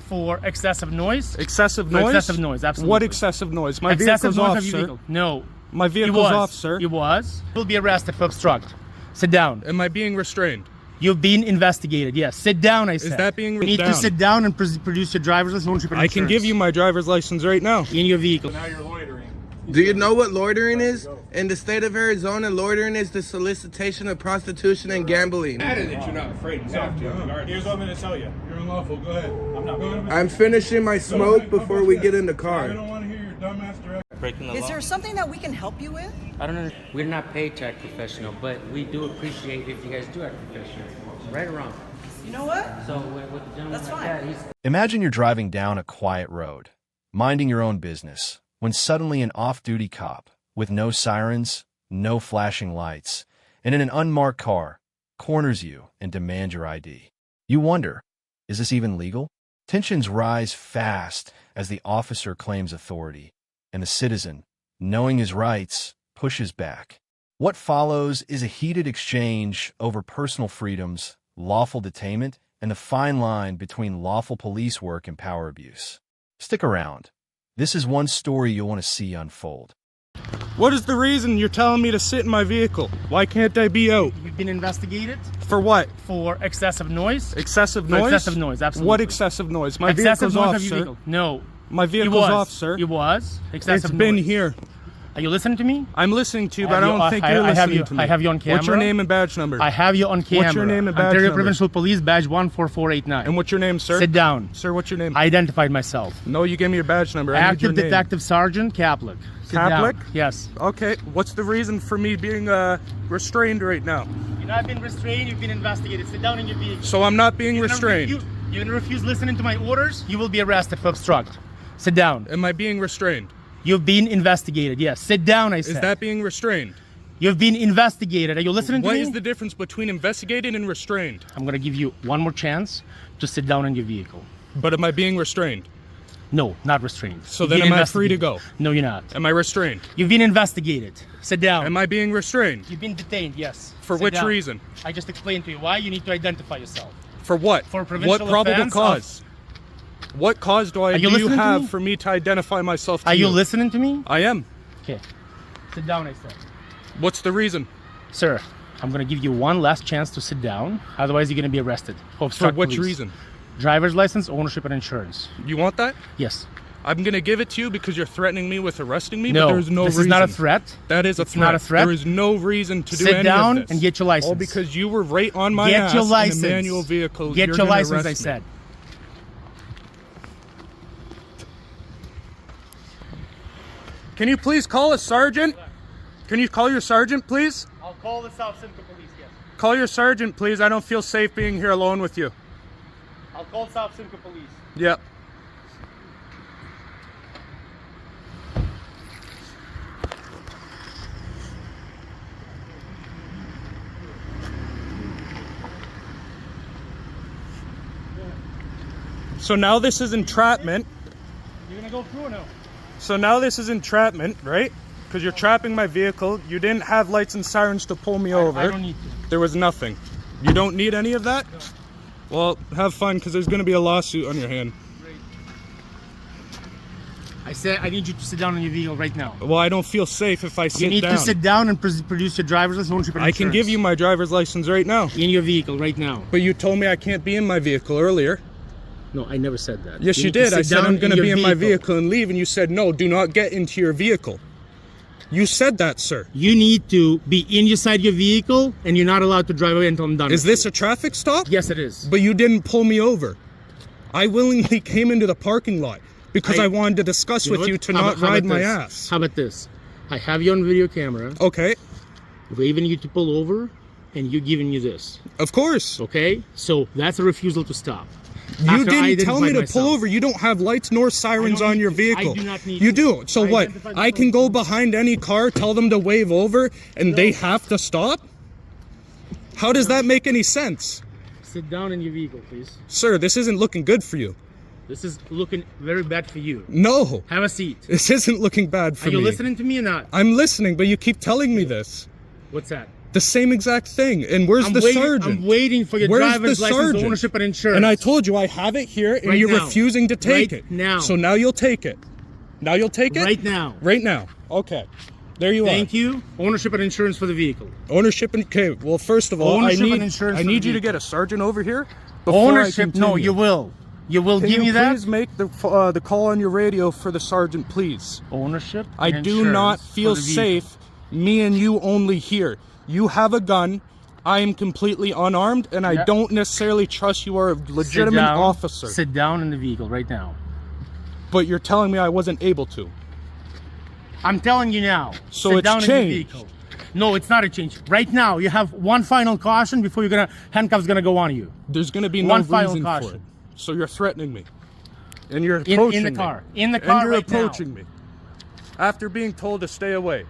For excessive noise. Excessive noise? Excessive noise, absolutely. What excessive noise? My excessive vehicle's noise off, of your sir. vehicle. No. My vehicle's off, sir. You was. You'll be arrested for obstruct. Sit down. Am I being restrained? You've been investigated. Yes. Sit down, I said. Is that being You need to sit down and produce your driver's license, ownership, and I can give you my driver's license right now. in your vehicle. Now you're loitering. Do you know what loitering is? In the state of Arizona, loitering is the solicitation of prostitution and gambling. That you're not afraid. Here's what I'm going to tell you. You're unlawful. Go ahead. I'm not going to. I'm finishing my smoke before we get in the I car. don't want to hear your dumbass direct. Is there something that we can help you with? I don't know. We're not paid to act professional, but we do appreciate if you guys do act professional. Right or wrong? You know what? So with the gentleman That's like fine. that, he's Imagine you're driving down a quiet road, minding your own business, when suddenly an off-duty cop, with no sirens, no flashing lights, and in an unmarked car, corners you and demands your ID. You wonder, is this even legal? Tensions rise fast as the officer claims authority, and the citizen, knowing his rights, pushes back. What follows is a heated exchange over personal freedoms, lawful detainment, and the fine line between lawful police work and power abuse. Stick around. This is one story you'll want to see unfold. What is the reason you're telling me to sit in my vehicle? Why can't I be out? You've been investigated For what? for excessive noise. Excessive For noise? excessive noise, absolutely. What excessive noise? My excessive vehicle's noise off, of your sir. vehicle. No. My It vehicle's was. off, sir. It was. Excessive It's been noise. here. Are you listening to me? I'm listening to you, but I don't think you're I have listening you, to me. I have you on camera. What's your name and badge number? I have you on camera. What's your name and badge Ontario number? Provincial Police badge 14489. And what's your name, sir? Sit down. Sir, what's your name? I identified myself. No, you gave me your badge number. I need Active your name. Detective Sergeant Kaplik. Sit Kaplik? down. Yes. Okay, what's the reason for me being restrained right now? You've not been restrained, you've been investigated. Sit down in your vehicle. So I'm not being You're restrained. You're gonna refuse listening to my orders, you will be arrested for obstruct. Sit down. Am I being restrained? You've been investigated. Yes. Sit down, I said. Is that being restrained? You've been investigated. Are you listening to What me? is the difference between investigated and restrained? I'm gonna give you one more chance to sit down in your vehicle. But am I being restrained? No, not restrained. So You've then been am I free to investigated. go? No, you're not. Am I restrained? You've been investigated. Sit down. Am I being restrained? You've been detained, yes. For Sit which down. reason? I just explained to you why you need to identify yourself. For what? For provincial what probable offense cause? What cause do Are you you listening to have me? for me to identify myself to Are you listening to me? I am. Okay. Sit down, I said. What's the reason? Sir, I'm gonna give you one last chance to sit down. Otherwise, you're gonna be arrested. For Obstruct which police. reason? Driver's license, ownership, and insurance. You want that? Yes. I'm going to give it to you because you're threatening me with arresting me, No, but there's no this reason. is not a threat. That is a It's threat. not a threat. There is no reason to do Sit any down of this. and get your license. All because you were right on my Get ass your license. in a manual vehicle. Get you're your gonna license, arrest I me. said. Can you please call a sergeant? Can you call your sergeant, please? I'll call the South Simcoe Police, yes. Call your sergeant, please. I don't feel safe being here alone with you. I'll call South Simcoe Police. Yep. So now this is entrapment. You're gonna go through or no? So now this is entrapment, right? Because you're trapping my vehicle. You didn't have lights and sirens to pull me over. I don't need to. There was nothing. You don't need any of that? No. Well, have fun because there's going to be a lawsuit on your hand. Great. I said I need you to sit down in your vehicle right now. Well, I don't feel safe if I sit down. You need to sit down and produce your driver's license, ownership, and I can give you my driver's license right now. in your vehicle right now. But you told me I can't be in my vehicle earlier. No, I never said that. Yes, you need to did. sit I said down I'm going to your be in my vehicle and leave, and you said, no, do not get into your vehicle. You said that, sir. You need to be inside your vehicle, and you're not allowed to drive away until I'm done. Is this a traffic stop? Yes, it is. But you didn't pull me over. I willingly came into the parking lot because I wanted to discuss You know with you what? to How not about- how ride about my this? ass. How about this? I have you on video camera, Okay, waving you to pull over, and you giving you this. of course. Okay? So that's a refusal to stop. You After I didn't tell me to identified pull myself. over. You don't have lights nor sirens I don't on need your to. vehicle. I do not need you to. do. So I what? identified I can myself. go behind any car, tell them to wave over, and they have to stop? How does that make any sense? Sit down in your vehicle, please. Sir, this isn't looking good for you. This is looking very bad for you. No, Have a seat. this isn't looking bad for Are me. you listening to me or not? I'm listening, but you keep telling me this. What's that? The same exact thing. And where's the sergeant? I'm waiting for your Where's driver's the license, sergeant? ownership, and insurance. And I told you I have it here, and Right you're now. refusing to take Right it. now. So now you'll take it. Now you'll take it? Right now. Right now. Okay. There you are. Thank you. Ownership and insurance for the vehicle. Ownership and... Okay, well, first of all, Ownership and insurance I for need the you to vehicle. get a sergeant over here before I Ownership? No, continue. you will. You will Can give you me that? please make the call on your radio for the sergeant, please? Ownership I and do not insurance feel for the vehicle. safe, me and you only here. You have a gun. I am completely unarmed, and I Yeah. don't necessarily trust you are a legitimate Sit down. officer. Sit down in the vehicle right now. But you're telling me I wasn't able to. I'm telling you now. So Sit it's down in the changed. vehicle. No, it's not a change. Right now, you have one final caution before handcuffs gonna go on you. There's going to be no One final reason for caution. it. So you're threatening me. And you're approaching In the me. car. In the And car you're right now. approaching me. After being told to stay away.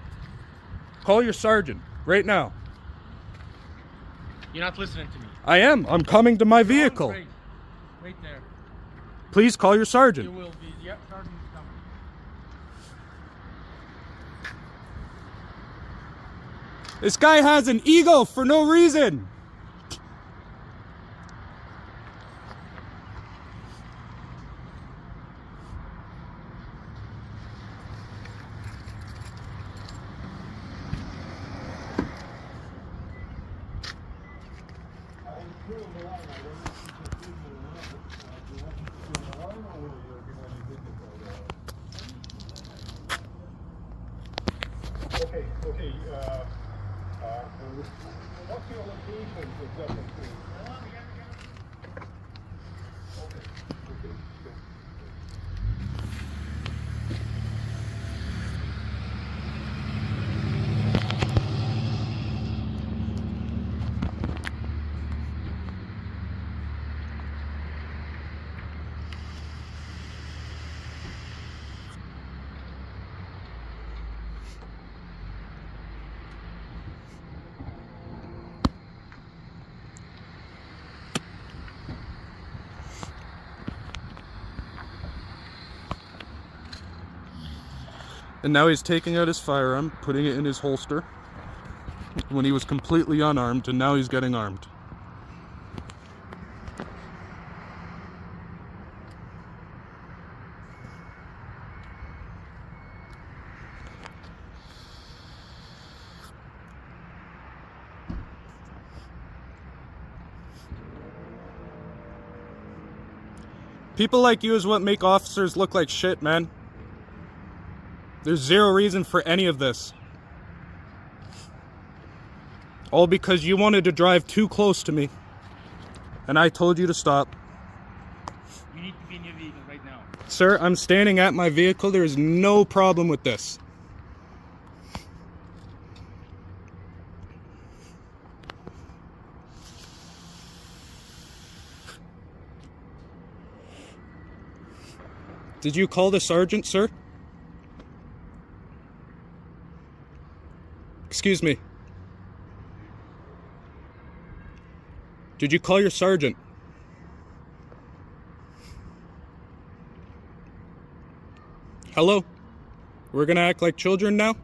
Call your sergeant right now. You're not listening to me. I am. I'm coming to my vehicle. Wait there. Please call your sergeant. You will be. Yep, sergeant is coming. This guy has an ego for no reason. Okay, what's your location exactly? And now he's taking out his firearm, putting it in his holster when he was completely unarmed, and now he's getting armed. People like you is what make officers look like shit, man. There's zero reason for any of this. All because you wanted to drive too close to me. And I told you to stop. You need to be in your vehicle right now. Sir, I'm standing at my vehicle. There is no problem with this. Did you call the sergeant, sir? Excuse me. Did you call your sergeant? Hello? We're gonna act like children now?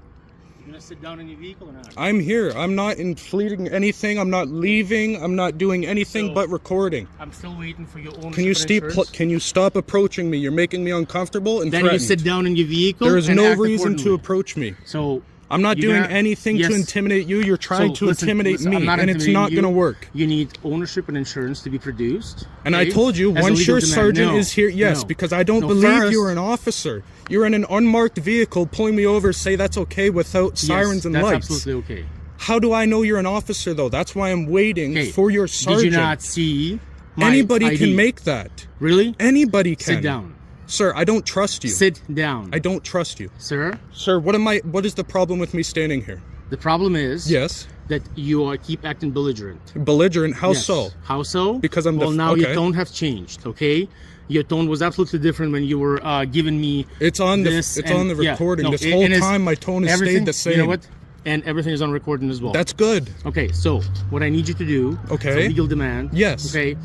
You gonna sit down in your vehicle or not? I'm here. I'm not infleeting anything. I'm not leaving. I'm not doing anything So, but recording. I'm still waiting for your ownership Can you and insurance. can you stop approaching me? You're making me uncomfortable and Then you threatened. sit down in your vehicle. There is and no act reason to accordingly. approach me. So I'm not you're doing gonna- anything yes. to intimidate you. You're trying So to listen, intimidate I'm me, not and it's intimidating not you. going to work. You need ownership and insurance to be produced. And I okay? told you, As a once legal your demand. sergeant No, is here, yes, no. because I don't No, believe first- you're an officer. You're in an unmarked vehicle pulling me over, say that's okay without sirens Yes, and that's lights. absolutely okay. How do I know you're an officer, though? That's why I'm waiting Okay. for your sergeant. Did you not see my Anybody ID? can make that. Really? Anybody can. Sit down. Sir, I don't trust you. Sit down. I don't trust you. Sir, Sir, what is the problem with me standing here? the problem is Yes. that you keep acting belligerent. Belligerent, how Yes. so? How so? Because I'm the well, now your okay. tone has changed, okay? Your tone was absolutely different when you were giving me It's on the this it's and- on the yeah, recording. no, This it- whole and it's- time my tone has everything- stayed the same. You know what? And everything is on recording as well. That's good. Okay, so what I need you to do, Okay. it's a legal demand. Yes. Okay,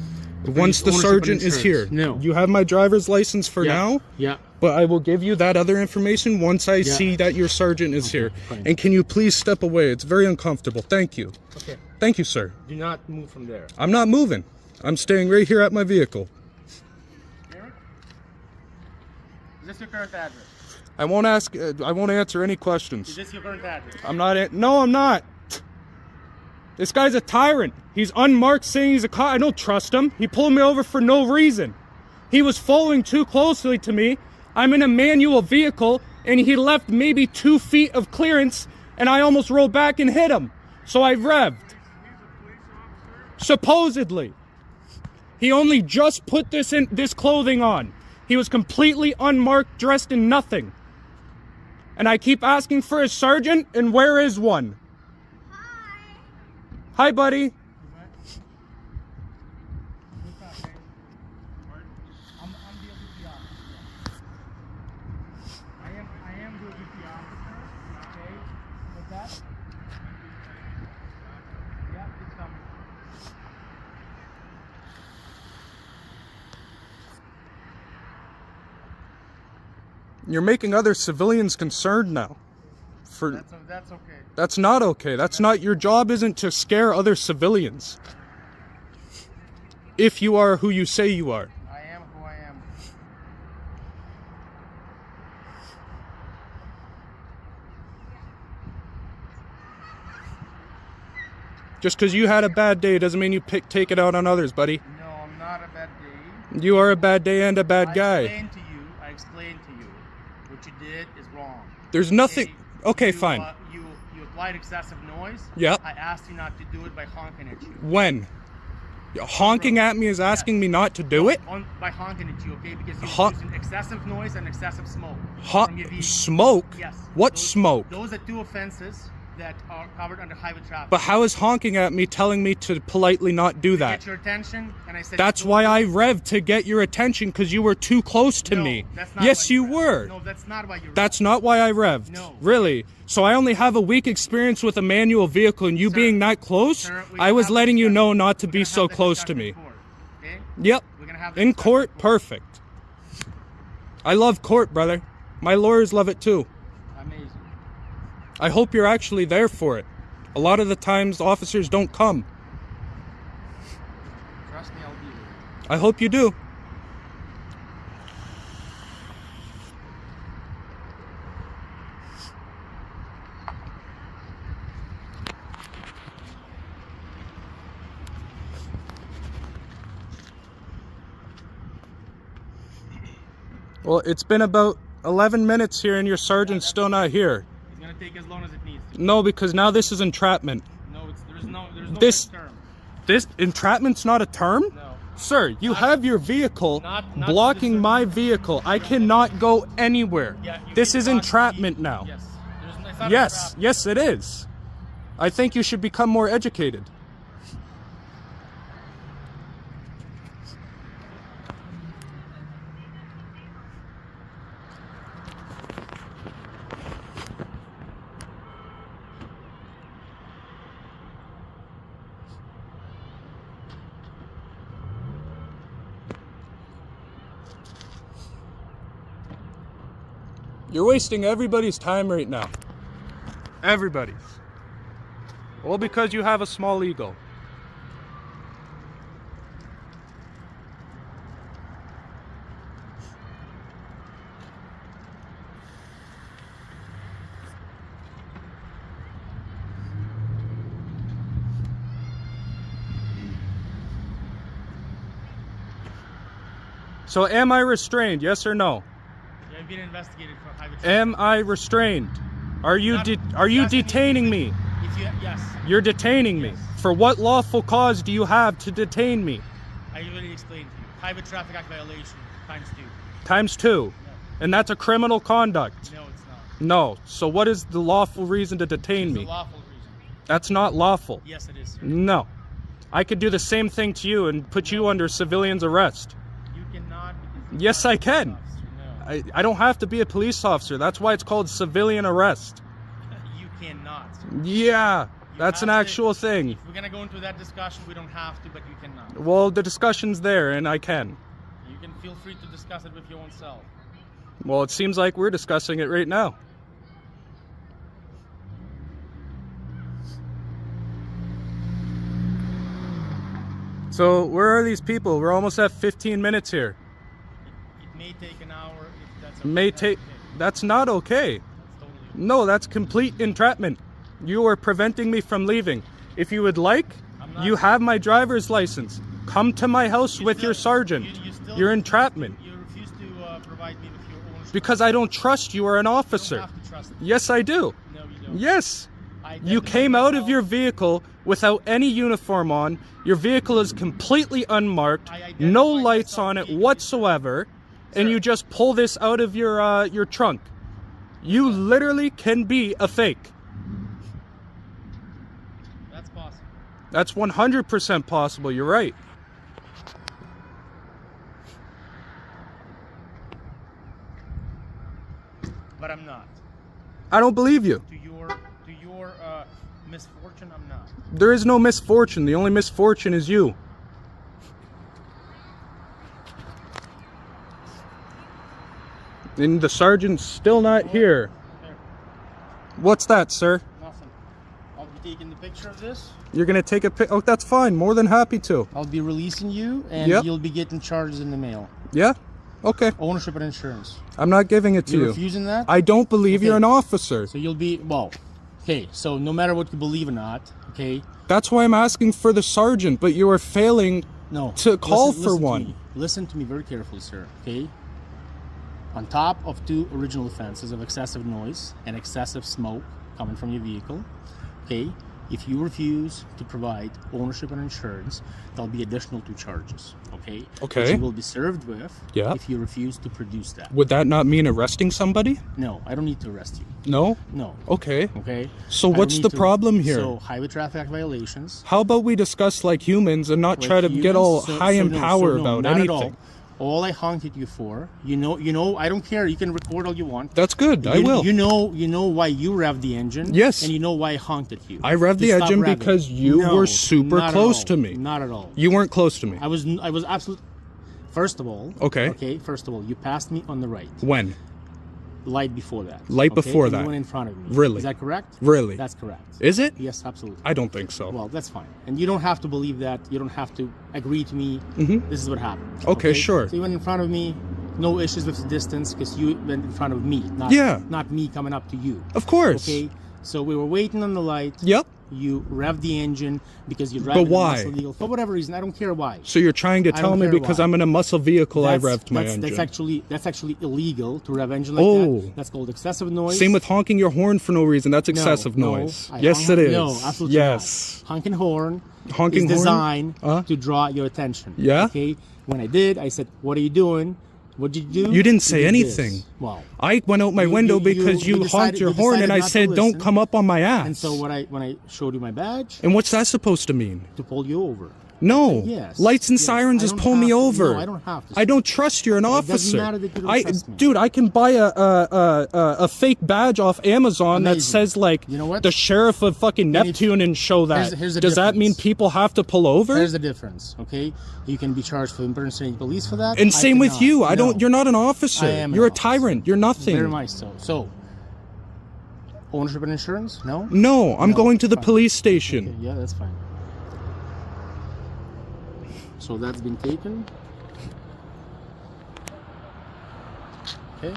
Once the ownership sergeant and is here. insurance. No. You have my driver's license for Yeah. now, Yeah. but I will give you that other information once I see that your sergeant is here. fine. And can you please step away? It's very uncomfortable. Thank you. Okay. Thank you, sir. Do not move from there. I'm not moving. I'm staying right here at my vehicle. Is this your current address? I won't answer any questions. Is this your current address? I'm not. No, I'm not. This guy's a tyrant. He's unmarked, saying he's a cop. I don't trust him. He pulled me over for no reason. He was following too closely to me. I'm in a manual vehicle, and he left maybe 2 feet of clearance, and I almost rolled back and hit him. So I revved. Supposedly. He only just put this clothing on. He was completely unmarked, dressed in nothing. And I keep asking for a sergeant, and where is one? Hi, buddy. I am the ODP officer. Okay. With that? Yeah, it's coming. You're making other civilians concerned now. That's okay. That's not okay. That's not your job. Isn't to scare other civilians. If you are who you say you are. I am who I am. Just because you had a bad day doesn't mean you take it out on others, buddy. No, I'm not a bad day. You are a bad day and a bad guy. I explained to you. What you did is wrong. There's nothing. Okay, you, fine. You applied excessive noise. Yep. I asked you not to do it by honking at you. When? Honking at me is asking me not to do it? By honking at you, okay? Because you're Hon- using excessive noise and excessive smoke. from your vehicle. Smoke? Yes. What Those- smoke? Those are 2 offenses that are covered under highway traffic. But how is honking at me telling me to politely not do that? Get your attention, and I said. That's why I revved to get your attention, because you were too close to No, me. that's not Yes, why you revved. were. No, that's not why you. That's not why I revved. No. Really? So I only have a weak experience with a manual vehicle, and you Sir, being that close, Sir, we I can was have letting this you discussion. know not to We're be gonna so have this close to discussion me. in court, okay? Yep. We're gonna have this In discussion court, perfect. I love court, brother. My lawyers love it too. Amazing. I hope you're actually there for it. A lot of the times, officers don't come. Trust me, I'll be there. I hope you do. Well, it's been about 11 minutes here and your sergeant's still not here. It's gonna take as long as it needs to. No, because now this is entrapment. No, there's no This- such term. This entrapment's not a term? No. Sir, you have your vehicle not blocking this- my vehicle. I cannot go anywhere. Yeah, you This can is block entrapment the- now. Yes. It's not Yes, entrapment. yes it is. I think you should become more educated. You're wasting everybody's time right now. Everybody's. All because you have a small ego. So am I restrained, yes or no? You have been investigated for highway traffic. Am I restrained? Are you detaining me? If you, yes. You're detaining me. Yes. For what lawful cause do you have to detain me? I already explained to you. Highway Traffic Act violation times 2. Times 2. And that's a criminal conduct. No, it's not. No. So what is the lawful reason to detain It's me? a lawful reason. That's not lawful. Yes, it is, sir. No. I could do the same thing to you and put you under civilian's arrest. You cannot. Because Yes, you're I not a police can. officer. No. I don't have to be a police officer. That's why it's called civilian arrest. You cannot. Yeah. You That's an have to- actual thing. If we're gonna go into that discussion, we don't have to, but you cannot. Well, the discussion's there, and I can. You can feel free to discuss it with your own self. Well, it seems like we're discussing it right now. So, where are these people? We're almost at 15 minutes here. It may take an hour if that's May that's take. okay. That's not okay. It's totally okay. No, that's complete entrapment. You are preventing me from leaving. If you would like, I'm not- you have my driver's license. Come to my house You with still- your sergeant. you still You're refuse entrapment. to- You refuse to provide me with your ownership. Because I don't trust you are an You officer. don't have to trust me. Yes, I do. No, you don't. Yes. I You identify came out of myself- your vehicle without any uniform on. Your vehicle is completely unmarked, I identify no lights myself on it legally. whatsoever, and Sir. you just pull this out of your trunk. You literally can be a fake. That's possible. That's 100% possible. You're right. But I'm not. I don't believe you. To your misfortune, I'm not. There is no misfortune. The only misfortune is you. And the sergeant's still not here. There, What's that, sir? nothing. I'll be taking the picture of this. You're gonna take a pic? Oh, that's fine. More than happy to. I'll be releasing you, and Yep. you'll be getting charges in the mail. Yeah? Okay. Ownership and insurance. I'm not giving it to You're you. refusing that? I don't believe you're Okay. an officer. So you'll be, well, okay, so no matter what you believe or not, okay, That's why I'm asking for the sergeant, but you are failing no. to call listen for to one. me. Listen to me very carefully, sir, okay? On top of 2 original offenses of excessive noise and excessive smoke coming from your vehicle, okay, if you refuse to provide ownership and insurance, there'll be additional 2 charges, okay? Okay. Which you will be served with Yeah. if you refuse to produce that. Would that not mean arresting somebody? No, I don't need to arrest you. No? No. Okay. Okay. So I don't what's need the to- problem here? So highway traffic act violations. How about we discuss like humans and not like try to get humans. all So- high so in no, power so no, about not at anything? All I honked at you for, you know, I don't care. You can record all you want. That's good. I You- will. You know why you revved the engine. Yes. And you know why I honked at you. I revved the To stop engine revving. because you No, were super not at close all. to me. Not at all. You weren't close to me. I was absolutely. First of all. Okay. Okay. First of all, you passed me on the right. When? Light before that. Light okay? before And that. You went in front of me. Really? Is that correct? Really? That's correct. Is it? Yes, absolutely. I don't think so. Well, that's fine. And you don't have to believe that. You don't have to agree to me. This is what happened. Okay, sure. So you went in front of me. No issues with the distance because you went in front of me. Not, Yeah. Not me coming up to you. Of course. Okay. So we were waiting on the light. Yep. You revved the engine because you're driving. But why? A muscle vehicle. For whatever reason, I don't care why. So you're trying to I tell don't me care because why. I'm in a muscle vehicle I revved my that's engine. that's actually illegal to rev engine like Oh. that. That's called excessive noise. Same with honking your horn for no reason. That's excessive No, noise. I Yes, honk- it is. No, absolutely yes. not. Honking horn Honking is horn? designed Huh? to draw your attention. Yeah? Okay. When I did, I said, "What are you doing?" What did you do? You didn't say did anything. this. Well, I went out my You- window you- because you you decided- honked your you horn and decided I not to said, "Don't listen. come up on my ass." and so when I showed you my badge And what's that supposed to mean? to pull you over. No. Yes, Lights and yes. sirens I just don't pull me have to- over. no, I don't have to. I don't trust you're an doesn't officer. matter that you don't trust me. Dude, I can buy a fake badge off Amazon that Amazing. says like You know what? the sheriff of fucking Then Neptune and show that. here's the Does that mean difference. people have to pull over? There's the difference. Okay, you can be charged for impersonating police for that. And I same with cannot. you. I No. don't. You're not an officer. I am an You're a officer. tyrant. You're nothing. Very much so. So, ownership and insurance? No. No, I'm No, going to the fine. police station. Okay, yeah, that's fine. So that's been taken. Okay.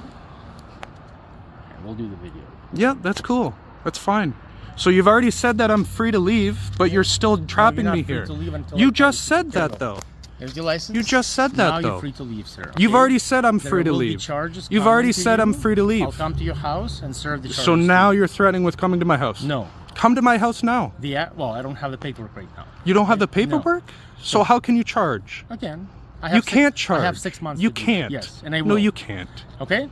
And we'll do the video. Yeah, that's cool. That's fine. So you've already said that I'm free to leave, but you're still trapping not me free here. to leave until You I tell just you to said be careful. that though. Here's your license. You just said that now though. You're free to leave, sir. You've okay? already said I'm There free to will be leave. charges You've coming already to said you. I'm free to leave. I'll come to your house and serve the charges. So to now you. you're threatening with coming to my house. No. Come to my house now. Well, I don't have the paperwork right now. You don't have the Okay? No. paperwork? So how can you charge? Again, You can't charge. I have 6 months. You to do it. can't. Yes, and I will. No, you can't. Okay.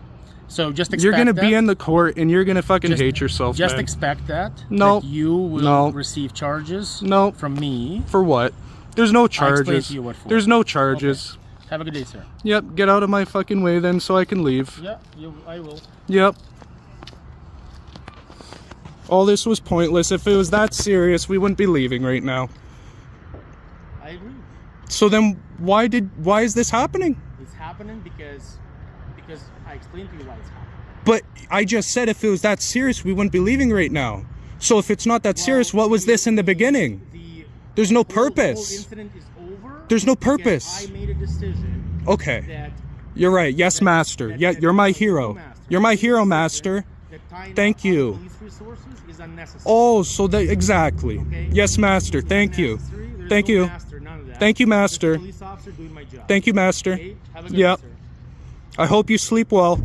So just expect You're gonna that. be in the court and you're gonna fucking Just- hate yourself, Just man. expect that. No. That you will No. receive charges. No. From me. For what? There's no charges. to you what for. There's no charges. Have a good day, sir. Yep, get out of my fucking way then so I can leave. Yeah, I will. Yep. All this was pointless. If it was that serious, we wouldn't be leaving right now. I agree. So then why is this happening? It's happening because I explained to you why it's happening. But I just said if it was that serious, we wouldn't be leaving right now. So if it's not that serious, what was this in the beginning? There's no purpose. The whole incident is over. There's no purpose. I made a decision. Okay. That You're right. Yes, master. Yeah, you're my hero. You're my hero, master. Thank you. Police resources is unnecessary. Oh, so that exactly. Okay? Yes, master. Thank you. There's Thank no you. master, none of that. Thank you, master. Just a police officer doing my job. Thank you, master. Okay? Have a good Yep. day, sir. I hope you sleep well.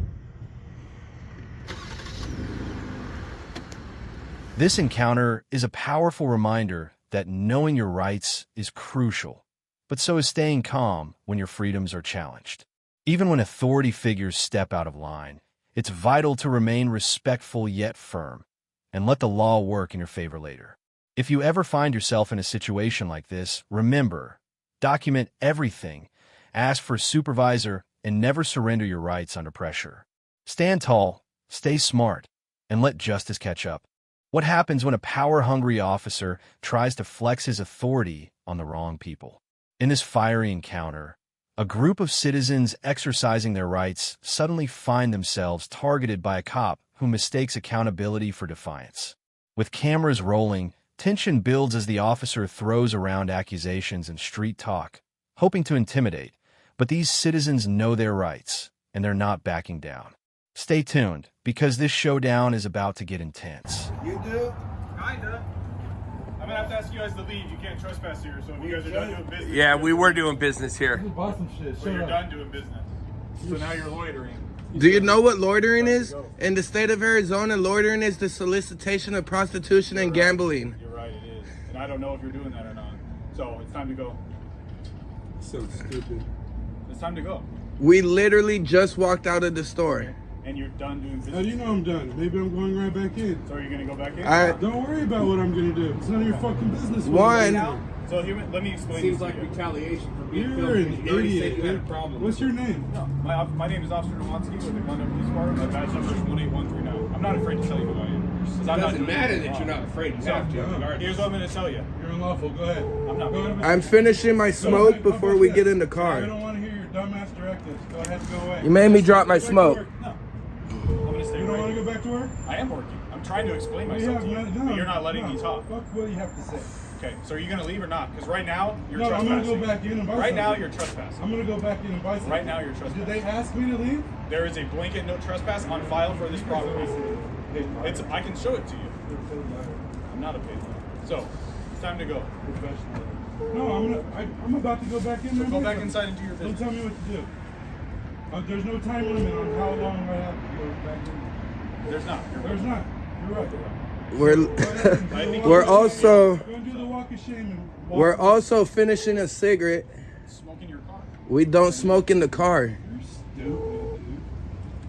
This encounter is a powerful reminder that knowing your rights is crucial, but so is staying calm when your freedoms are challenged. Even when authority figures step out of line, it's vital to remain respectful yet firm, and let the law work in your favor later. If you ever find yourself in a situation like this, remember, document everything, ask for a supervisor, and never surrender your rights under pressure. Stand tall, stay smart, and let justice catch up. What happens when a power-hungry officer tries to flex his authority on the wrong people? In this fiery encounter, a group of citizens exercising their rights suddenly find themselves targeted by a cop who mistakes accountability for defiance. With cameras rolling, tension builds as the officer throws around accusations and street talk, hoping to intimidate. But these citizens know their rights, and they're not backing down. Stay tuned, because this showdown is about to get intense. You do? Kinda. I'm gonna have to ask you guys to leave. You can't trespass here, so if you guys are done doing business. Yeah, we were doing business here. So you're done doing business. So now you're loitering. Do you know what loitering is? In the state of Arizona, loitering is the solicitation of prostitution and gambling. You're right, it is. And I don't know if you're doing that or not. So it's time to go. So stupid. It's time to go. We literally just walked out of the store. And you're done doing business. How do you know I'm done? Maybe I'm going right back in. So are you gonna go back in? Don't worry about what I'm gonna do. It's none of your fucking business. So let me explain. Seems like retaliation for being You're an filmed. You already said idiot. you had a problem. What's your name? No, my name is Officer Nowonsky with the Glendale Police Department. My badge number is 18139. I'm not afraid to tell you who I am. It doesn't matter that you're not afraid. You have to. Here's what I'm gonna tell you. You're unlawful. Go ahead. I'm not. I'm finishing my smoke before we get in the I car. don't want to hear your dumbass directives. Go ahead, go away. You made me drop my smoke. No. I'm gonna stay You don't right want to here. go back to work? I am working. I'm trying to explain myself to you, but you're not letting me talk. Fuck what you have to say. Okay, so are you gonna leave or not? Because right now you're No, I'm trespassing. gonna go back in and buy Right now something. you're trespassing. I'm gonna go back in and buy something. Right now you're trespassing. Did they ask me to leave? There is a blanket no trespass on file for this property. I can show it to you. I'm not a paid lawyer. So it's time to go. No, I'm about to go back in there. So go back inside and do your Don't business. tell me what to do. There's no time limit on how long I have to go back in. There's not. You're There's right. not. You're right. We're also Go and do the walk of shame and walk. we're also finishing a cigarette. Smoke in your car. We don't smoke in the car. You're stupid,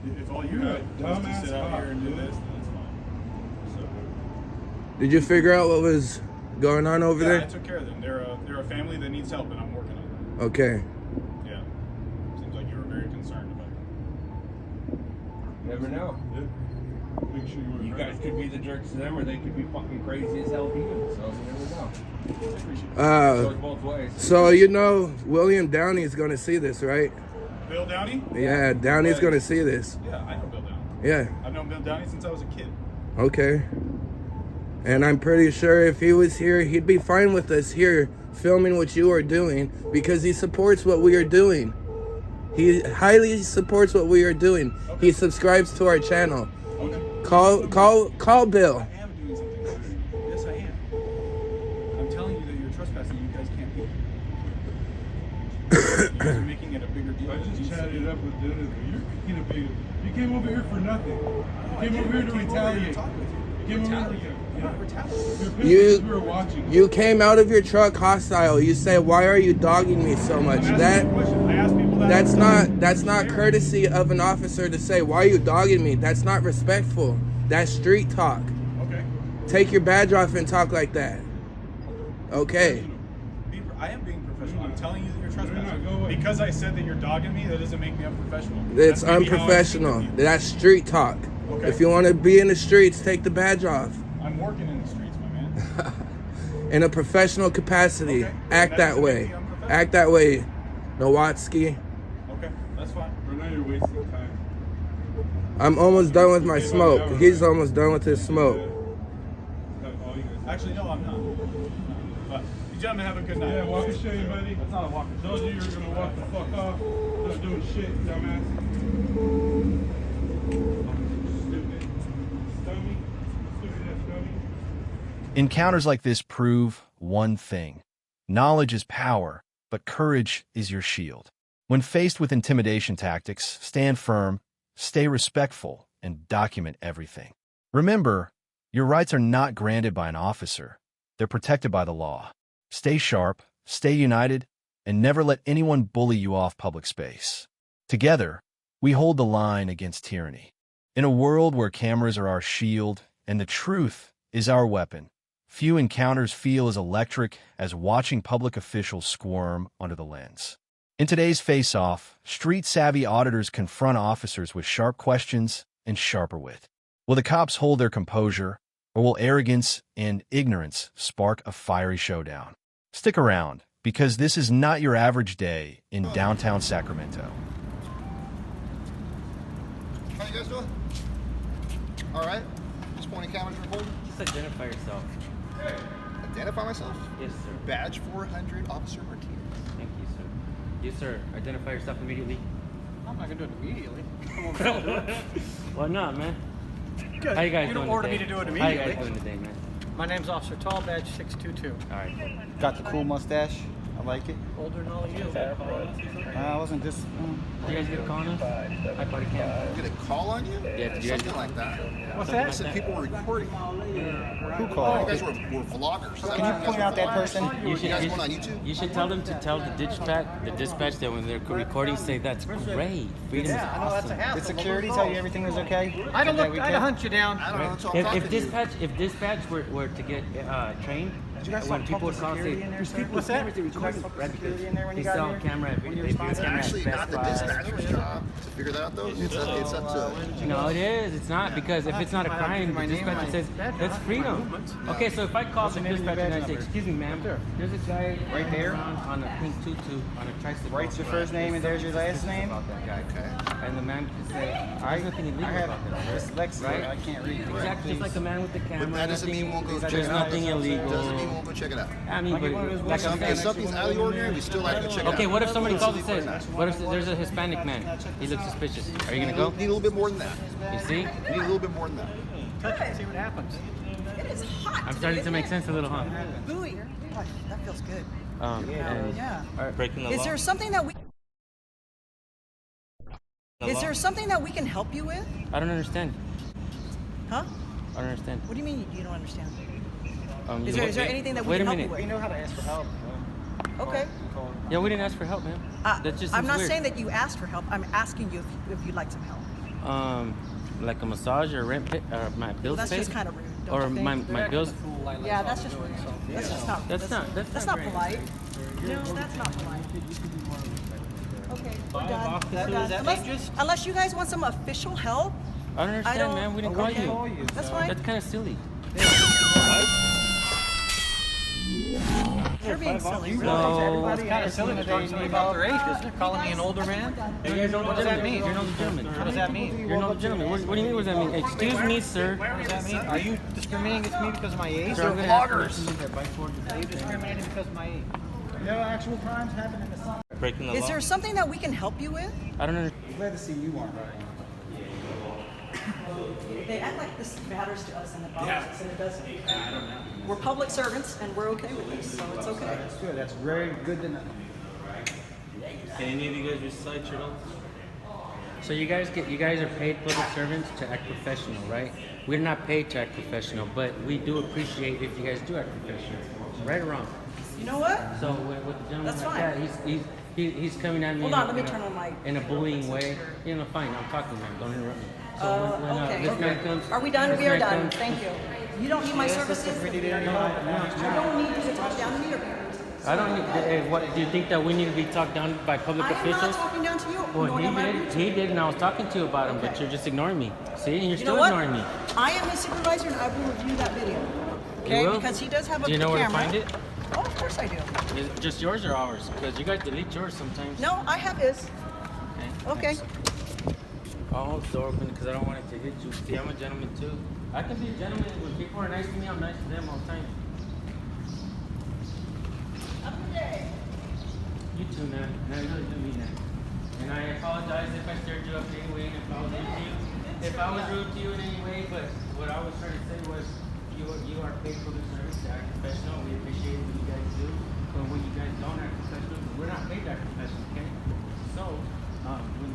dude. If all you You're a got is to dumbass sit out cop, here and do dude. this, then it's fine. So, Did you figure out what was going on over yeah, I there? took care of them. They're a family that needs help, and I'm working on it. Okay. Yeah. Seems like you were very concerned about it. Never know. Make sure You guys could be the jerks to them, or they could be fucking crazy as hell to you. So you never know. I appreciate it. Goes both ways. So you know William Downey is gonna see this, right? Bill Downey? Yeah, Downey's gonna see this. Yeah, I know Bill Downey. Yeah. I've known Bill Downey since I was a kid. Okay. And I'm pretty sure if he was here, he'd be fine with us here filming what you are doing because he supports what we are doing. He highly supports what we are doing. Okay. He subscribes to our channel. Okay. Call Bill. I am doing something about it. Yes, I am. I'm telling you that you're trespassing. You guys can't be. You guys are making it a bigger deal. I than it just needs to chatted be. up with Dennis. You're making a big. You came over here for nothing. You came over here to retaliate. You came over here. I'm not retaliating. You're pissed because we were watching. You came out of your truck hostile. You say, "Why are you dogging me so much?" I'm asking you a question. I ask people that. That's not courtesy of an officer to say, "Why are you dogging me?" That's not respectful. That's street talk. Okay. Take your badge off and talk like that. Okay. I am being professional. I'm telling you that you're No, go trespassing. away. Because I said that you're dogging me, that doesn't make me unprofessional. It's That's maybe how I speak unprofessional. with you. That's street talk. Okay. If you want to be in the streets, take the badge off. I I'm working in the streets, my man. In a professional capacity, Okay. act That that doesn't make way. me unprofessional. Act that way, Nowatsky. Okay, that's fine. Bro, now you're wasting time. I'm almost done with my smoke. He's almost done with his smoke. Actually, no, I'm not. But you gentlemen have a good night. Yeah, walk and show you, buddy. That's not a walk. Told you you were gonna walk the fuck off. Not doing shit, dumbass. Stupid. Dummy. Stupid ass dummy. Encounters like this prove one thing. Knowledge is power, but courage is your shield. When faced with intimidation tactics, stand firm, stay respectful, and document everything. Remember, your rights are not granted by an officer. They're protected by the law. Stay sharp, stay united, and never let anyone bully you off public space. Together, we hold the line against tyranny. In a world where cameras are our shield and the truth is our weapon, few encounters feel as electric as watching public officials squirm under the lens. In today's face-off, street-savvy auditors confront officers with sharp questions and sharper wit. Will the cops hold their composure, or will arrogance and ignorance spark a fiery showdown? Stick around, because this is not your average day in downtown Sacramento. How you guys doing? All right. Just pointing cameras recording. Just identify yourself. Identify myself. Yes, sir. Badge 400, Officer Martinez. Thank you, sir. Yes, sir. Identify yourself immediately. I'm not gonna do it immediately. Why not, man? Good. How you guys You doing don't order today? me to do it How you immediately. guys doing today, man? My name's Officer Tall, badge 622. All right. Got the cool mustache. I like it. Older than all of you. I wasn't just. Did you guys get a call on us? Hi, buddy cam. Get a call on you? Yeah, did you guys Something like that. What's that? Said people were recording. Who You called? guys were vloggers. Can you point out that person? You guys went on YouTube? You should tell them to tell the dispatch that when they're recording, say that's great. Freedom is awesome. Did security tell you everything was okay? I don't look. I'd hunt you down. I don't know. That's all I'm talking If to you. dispatch were to get trained, when people call, say, What's that? Security in there when you they got sell here? camera at When you they view responded? It's camera at actually Best not the Buy. dispatcher's job to figure that out, though. It's up to. No, it is. It's not, because if it's not a crime, the dispatcher says that's freedom. Okay, so if I call the dispatcher and I say, "Excuse me, ma'am, there's a guy Right there? on a pink tutu on a tricycle." Writes your first name and there's your last name? About that guy. Okay. And the man can say, "There's nothing illegal I have about that." dyslexia. Right? I can't read. Exactly, just like the man with the camera. But that doesn't mean we won't go check There's it out. nothing illegal. Doesn't mean we won't go check it out. I mean, but like I'm If saying. something's out of the ordinary, we still have to check it out. Okay, what if somebody calls and says, what if there's a Hispanic man? He looks suspicious. Are you gonna go? Need a little bit more than that. You see? We need a little bit more than that. Touch it, see what happens. It is hot. I'm starting to make sense a little, huh? Buoy. Oh, that feels good. And Yeah. breaking the Is law. there something that we? Is there something that we can help you with? I don't understand. Huh? I don't understand. What do you mean you don't understand? You Is there anything that we wait can a help you minute. with? We know how to ask for help. Okay. Yeah, we didn't ask for help, man. That just I'm seems not weird. saying that you asked for help. I'm asking you if you'd like some help. Like a massage or rent pay, or my bills That's paid? just kind of rude. Don't Or you think? my bills. Yeah, that's just rude. That's just not. That's That's not not great. polite. No, that's not polite. Okay, we're done. We're Is that done. dangerous? Unless you guys want some official help. I don't understand, don't- man. We didn't Okay. call you. That's fine. That's kind of silly. You're being silly. Really. No. It's kind of silly to talk to me about their age, isn't it? Calling me an older man? What does that mean? You're an older gentleman. What does that mean? You're an older gentleman. What do you mean? What does that mean? Excuse me, sir. What does that mean? Are you discriminating against me because of my age? Sir, I'm Or gonna ask vloggers? Are you discriminating because of my age? No actual crimes happen in the summer. breaking the Is law. there something that we can help you with? I don't understand. Glad to see you aren't right. They act like this matters to us and it bothers us, and it doesn't. We're public servants and we're okay with this, so it's okay. That's good. That's very good to know. Can any of you guys recite your oath? So you guys are paid public servants to act professional, right? We're not paid to act professional, but we do appreciate if you guys do act professional, right or wrong. You know what? So with the gentleman That's like fine. that, he's coming at me. Hold on, let me turn on my. in a bullying way. You know, fine. I'm talking, man. Don't interrupt me. So when Okay. this man comes, Are we done? this We are man done. comes- Thank you. You don't need my services. We need it I don't need you to talk down to me or. I don't need, what, do you think that we need to be talked down by public I am officials? not talking down to you. Well, nor am I rude to he you. did, and I was talking to you about him, but Okay. you're just ignoring me. See, and you're You still know what? ignoring me. I am his supervisor, and I will review that video. You Okay, will? because he does have a Do you know where camera. to find it? Oh, of course I do. Is it just yours or ours? Because you guys delete yours sometimes. No, I have his. Okay. I'll hold the door open because I don't want it to hit you. See, I'm a gentleman too. I can be a gentleman. When people are nice to me, I'm nice to them all the time. Have a good day. You too, man. And I really do mean that. And I apologize if I stirred you up in any way, and if I was rude to you. If I was rude to you in any way, but what I was trying to say was, you are paid for the service to act professional. We appreciate what you guys do, but when you guys don't act professional, we're not paid to act professional, okay? So, when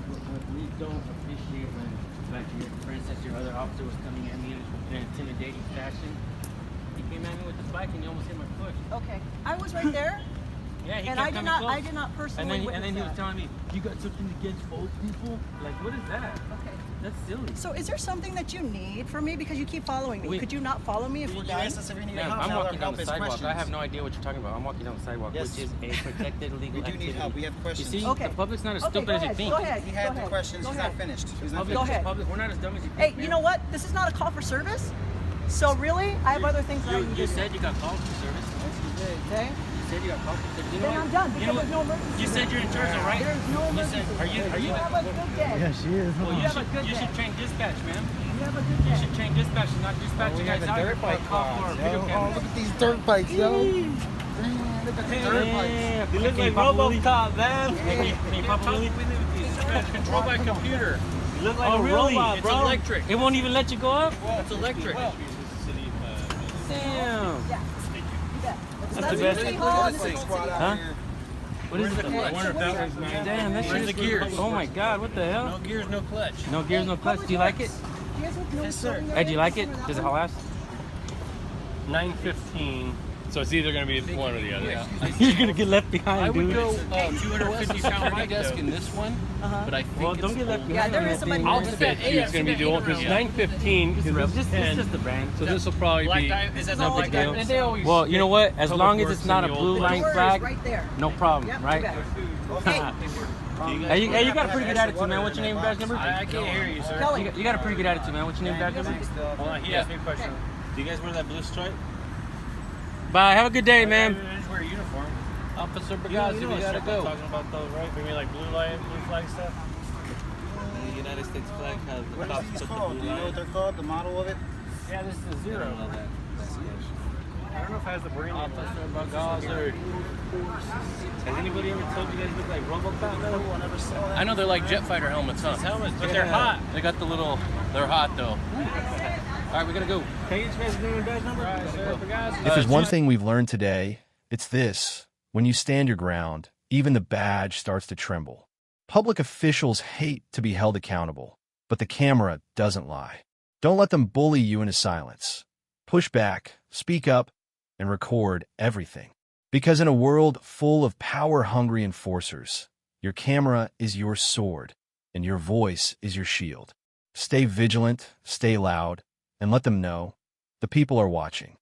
we don't appreciate when, like, for instance, your other officer was coming at me in an intimidating fashion. He came at me with the bike and he almost hit my foot. Okay. I was right there. Yeah, he And kept I did coming not. close. I did not personally. And then he was witness that. telling me, "You got something against old people? Like, what is that? Okay. That's silly." So, is there something that you need from me because you keep following me? We- Could you not follow me if we're done? Ma'am, I'm walking down the sidewalk. I have no idea what you're talking about. I'm walking down the sidewalk, Yes. which is a protected legal We do need activity. help. We have questions. You see, Okay. the public's not as Okay, stupid go as you ahead, think. Go ahead. He go had ahead. the questions. Go He's ahead. not finished. He's not Public, Go finished. ahead. public, we're not as dumb as you think. Hey, man. you know what? This is not a call for service. So really, I have other things that I need You to do. said you got called for service. Okay. You said you got called for service. You know Then what? I'm done You because know there's no what? emergency. You said you're in charge, all right? There's no You emergency. said, are you? You have a good day. Yeah, she is. Well, You you have a good should day. train dispatch, man. You have a good You day. should train dispatch and not dispatch you guys out here for a call for a video camera. Look at these dirt bikes, yo. Look at the dirt bikes. Yeah, You look like RoboCop, man. Can you pop a wheelie? It's controlled by computer. You look like Oh, a really? robot, It's bro. electric. It won't even let you go up? It's electric. Damn. Yeah. You bet. That's the best. City Hall, and this is Squad Huh? out here. What is it? I wonder if that was mine. Damn, that Where's shit the is gears? Oh my god, what the hell? No gears, no clutch. No gears, no clutch. Do you like it? Yes, sir. Hey, do you like it? Does it last? 9:15. So it's either going to be one or the other. You're gonna get left behind, dude. 250-pound bike desk in this one, but I think Well, don't get left behind. Yeah, there is somebody. I'll there. bet you it's going to be the one because 9:15 It's is just the brand. So this will probably be. Is that No not big like deal. that? And they always Well, you know what? As Public long as Works it's not a and the blue old- line The door is flag, right there. no problem, Yep, right? you bet. Okay. Hey, you got a pretty good attitude, man. What's your name and badge number? I can't hear you, sir. Kelly. You got a pretty good attitude, man. What's your name and badge number? Hold on, he asked me a question. Do you guys wear that blue stripe? Bye. Have a good day, I man. just wear a uniform. Officer You know Bagazi, we what gotta stripe go. I'm talking about those, right? Maybe like blue line, blue flag stuff. The United States flag has the What cops is put these the called? blue Do you know line. what they're called? The model of it? Yeah, this is a I zero. don't know that. I don't know if it has the brand name. Officer Bagazi. Has anybody ever told you guys look like RoboCop? No, I never saw that. I know they're like jet fighter helmets, huh? Helmets, but they're hot. They got the little. They're hot though. All right, we gotta go. Can you guys name and badge number? All right, sir. If there's one thing we've learned today, it's this. When you stand your ground, even the badge starts to tremble. Public officials hate to be held accountable, but the camera doesn't lie. Don't let them bully you into silence. Push back, speak up, and record everything. Because in a world full of power-hungry enforcers, your camera is your sword, and your voice is your shield. Stay vigilant, stay loud, and let them know the people are watching.